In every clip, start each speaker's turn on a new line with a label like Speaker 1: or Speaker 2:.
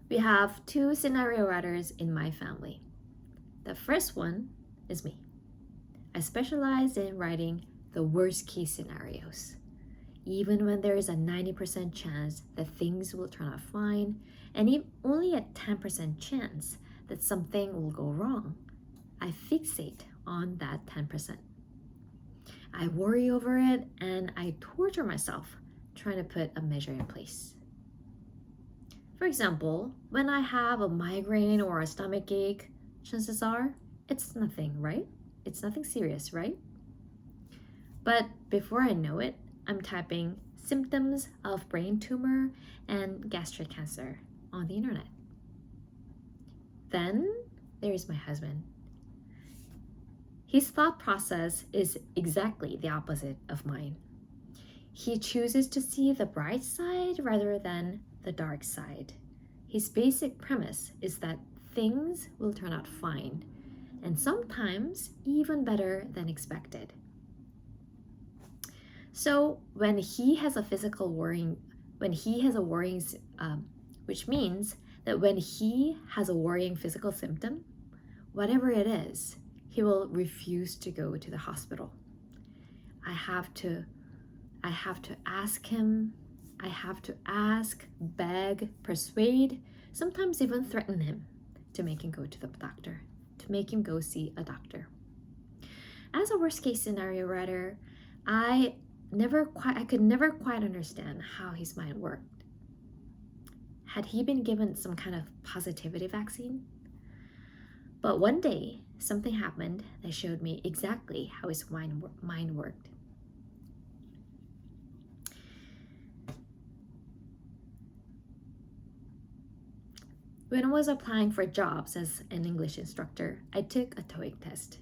Speaker 1: We have two scenario writers in my family. The first one is me. I specialize in writing the worst case scenarios. Even when there is a 90% chance that things will turn out fine, and only a 10% chance that something will go wrong, I fixate on that 10%. I worry over it and I torture myself trying to put a measure in place. For example, when I have a migraine or a stomach ache, chances are it's nothing, right? It's nothing serious, right? But before I know it, I'm typing symptoms of brain tumor and gastric cancer on the internet. Then there is my husband. His thought process is exactly the opposite of mine. He chooses to see the bright side rather than the dark side. His basic premise is that things will turn out fine, and sometimes even better than expected. So when he has a worrying, which means that when he has a worrying physical symptom, whatever it is, he will refuse to go to the hospital. I have to ask him, beg, persuade, sometimes even threaten him to make him go to the doctor, to make him go see a doctor. As a worst case scenario writer, I could never quite understand how his mind worked. Had he been given some kind of positivity vaccine? But one day, something happened that showed me exactly how his mind worked. When I was applying for jobs as an English instructor, I took a TOEIC test.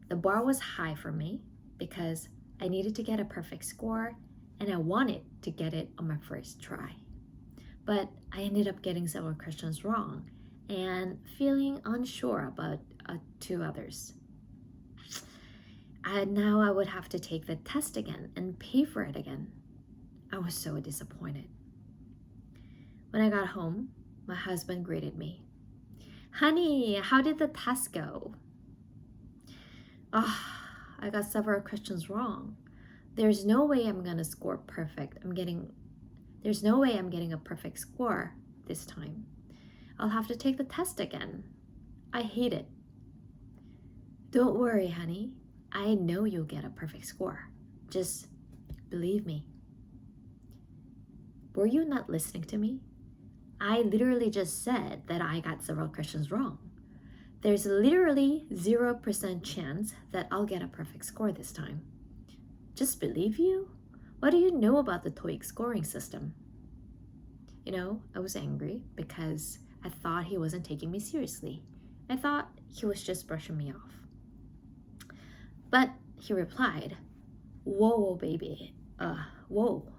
Speaker 1: The bar was high for me because I needed to get a perfect score and I wanted to get it on my first try. But I ended up getting several questions wrong and feeling unsure about two others. Now I would have to take the test again and pay for it again. I was so disappointed. When I got home, my husband greeted me. "Honey, how did the test go?" I got several questions wrong. There's no way I'm gonna score perfect. There's no way I'm getting a perfect score this time. I'll have to take the test again. I hate it. "Don't worry, honey. I know you'll get a perfect score. Just believe me." Were you not listening to me? I literally just said that I got several questions wrong. There's literally 0% chance that I'll get a perfect score this time. Just believe you? What do you know about the TOEIC scoring system? I was angry because I thought he wasn't taking me seriously. I thought he was just brushing me off. But he replied, whoa, baby. Whoa.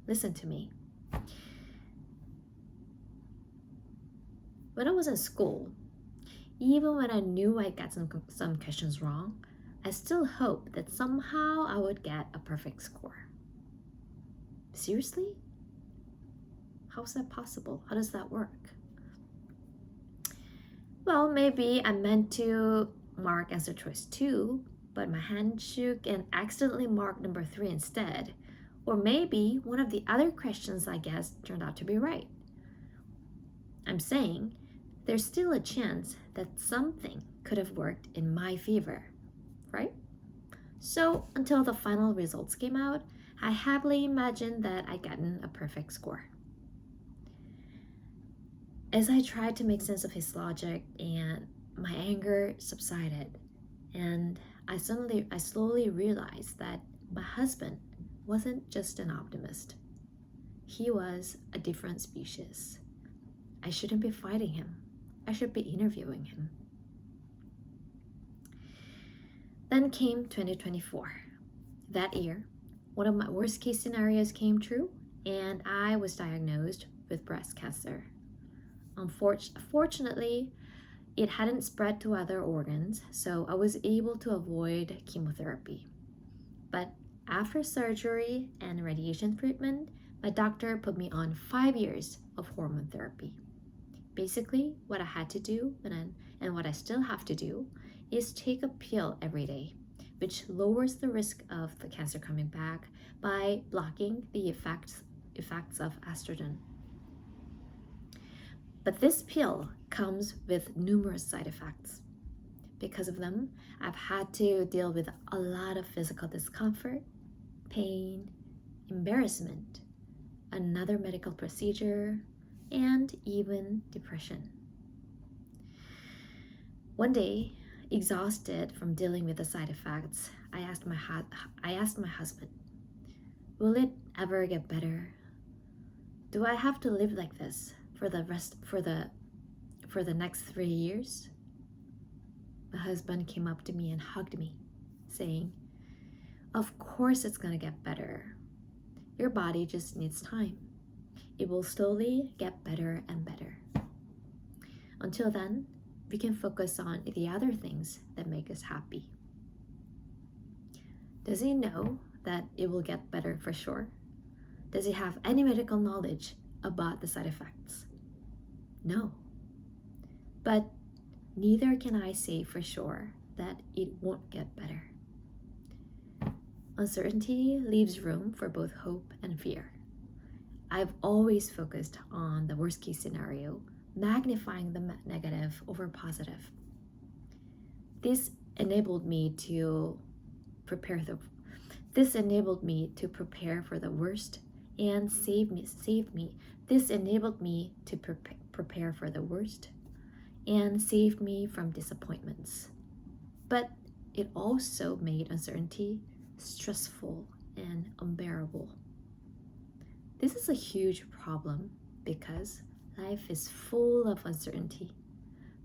Speaker 1: Listen to me. When I was in school, even when I knew I got some questions wrong, I still hoped that somehow I would get a perfect score. Seriously? How's that possible? How does that work? Well, maybe I meant to mark answer choice 2, but my hand shook and accidentally marked number 3 instead. Or maybe one of the other questions I guessed turned out to be right. I'm saying there's still a chance that something could have worked in my favor, right? So until the final results came out, I happily imagined that I'd gotten a perfect score. As I tried to make sense of his logic, and my anger subsided, and I slowly realized that my husband wasn't just an optimist. He was a different species. I shouldn't be fighting him. I should be interviewing him. Then came 2024. That year, one of my worst case scenarios came true, and I was diagnosed with breast cancer. Unfortunately, it hadn't spread to other organs, so I was able to avoid chemotherapy. But after surgery and radiation treatment, My doctor put me on 5 years of hormone therapy. Basically, what I had to do and what I still have to do is take a pill every day, which lowers the risk of the cancer coming back by blocking the effects of estrogen. But this pill comes with numerous side effects. Because of them, I've had to deal with a lot of physical discomfort, pain, embarrassment, another medical procedure, and even depression. One day, exhausted from dealing with the side effects, I asked my husband, "Will it ever get better? Do I have to live like this for the next 3 years?" My husband came up to me and hugged me, saying, "Of course it's going to get better. Your body just needs time. It will slowly get better and better. Until then, we can focus on the other things that make us happy." Does he know that it will get better for sure? Does he have any medical knowledge about the side effects? No. But neither can I say for sure that it won't get better. Uncertainty leaves room for both hope and fear. I've always focused on the worst case scenario, magnifying the negative over positive. This enabled me to prepare for the worst and save me. This enabled me to prepare for the worst and saved me from disappointments. But it also made uncertainty stressful and unbearable. This is a huge problem because life is full of uncertainty.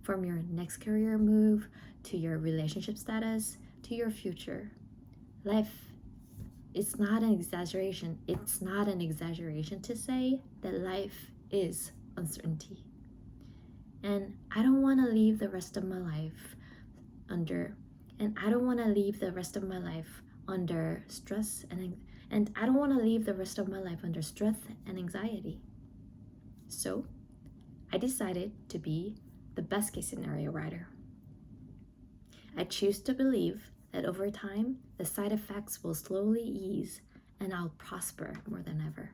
Speaker 1: From your next career move to your relationship status to your future. Life is not an exaggeration. It's not an exaggeration to say that life is uncertainty. And I don't want to leave the rest of my life under stress and I don't want to leave the rest of my life under stress and anxiety. So I decided to be the best case scenario writer. I choose to believe that over time, the side effects will slowly ease and I'll prosper more than ever.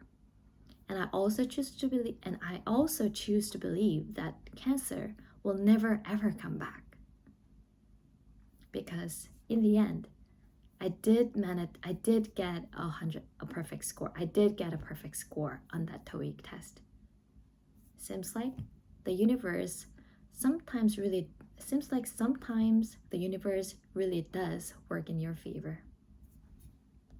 Speaker 1: And I also choose to believe that cancer will never ever come back. Because in the end, I did get a perfect score. I did get a perfect score on that TOEIC test. Seems like the universe sometimes really does work in your favor.